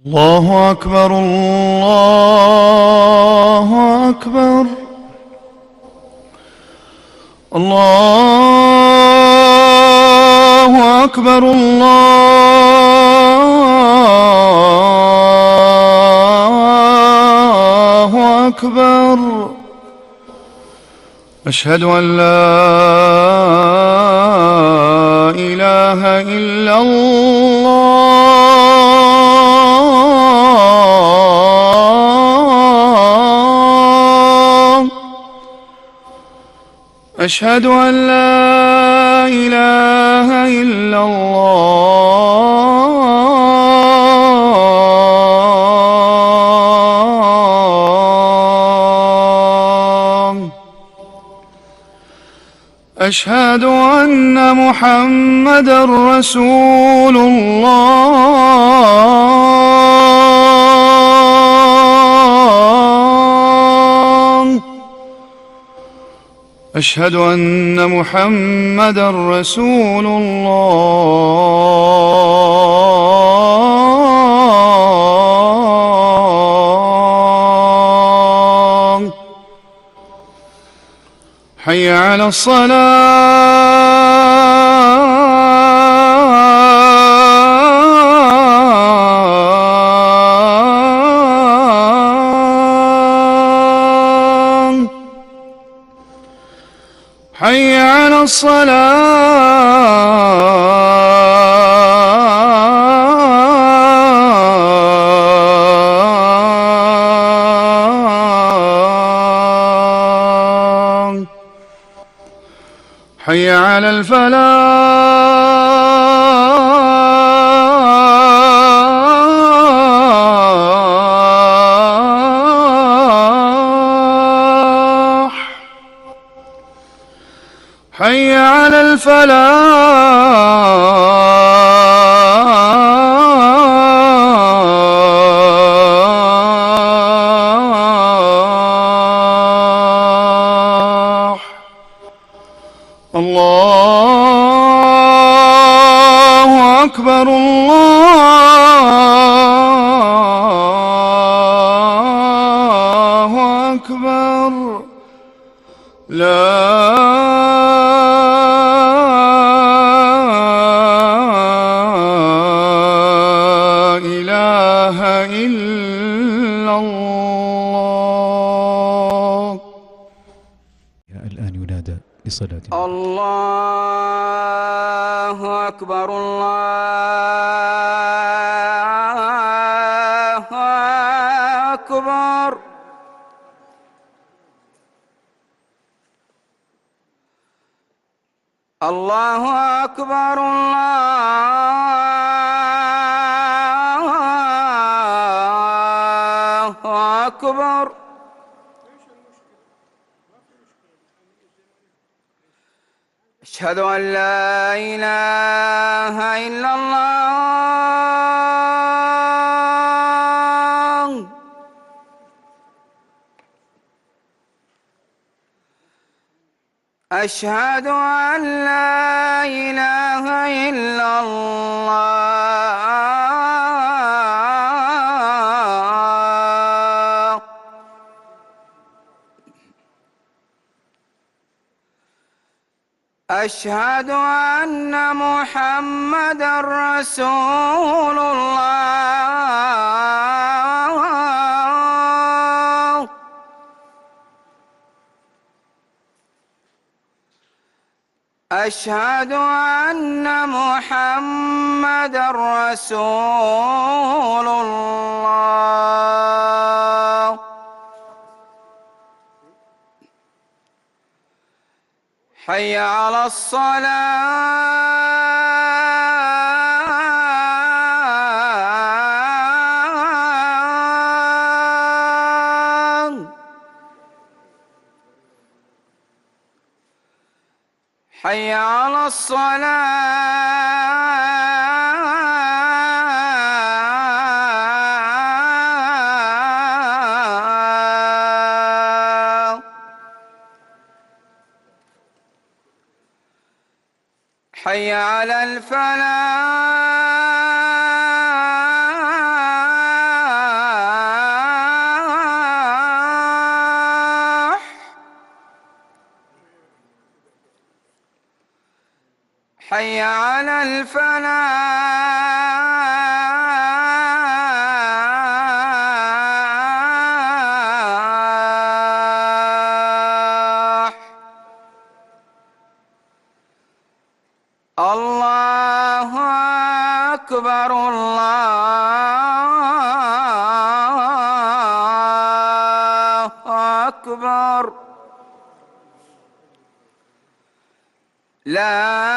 الله أكبر الله أكبر الله أكبر الله أكبر. أشهد أن لا إله إلا الله. أشهد أن لا إله إلا الله. أشهد أن محمدًا رسول الله. أشهد أن محمدًا رسول الله. حي على الصلاة. حي على الصلاة. حي على الفلاح. حي على الفلاح. الله أكبر الله أكبر. لا إله إلا الله. الآن ينادى لصلاة الله أكبر الله أكبر. الله أكبر الله أكبر. أشهد أن لا إله إلا الله. أشهد أن لا إله إلا الله. أشهد أن محمدًا رسول الله. أشهد أن محمدًا رسول الله. حي على الصلاة. حي على الصلاة. حي على الفلاح. حي على الفلاح. الله أكبر الله أكبر. لا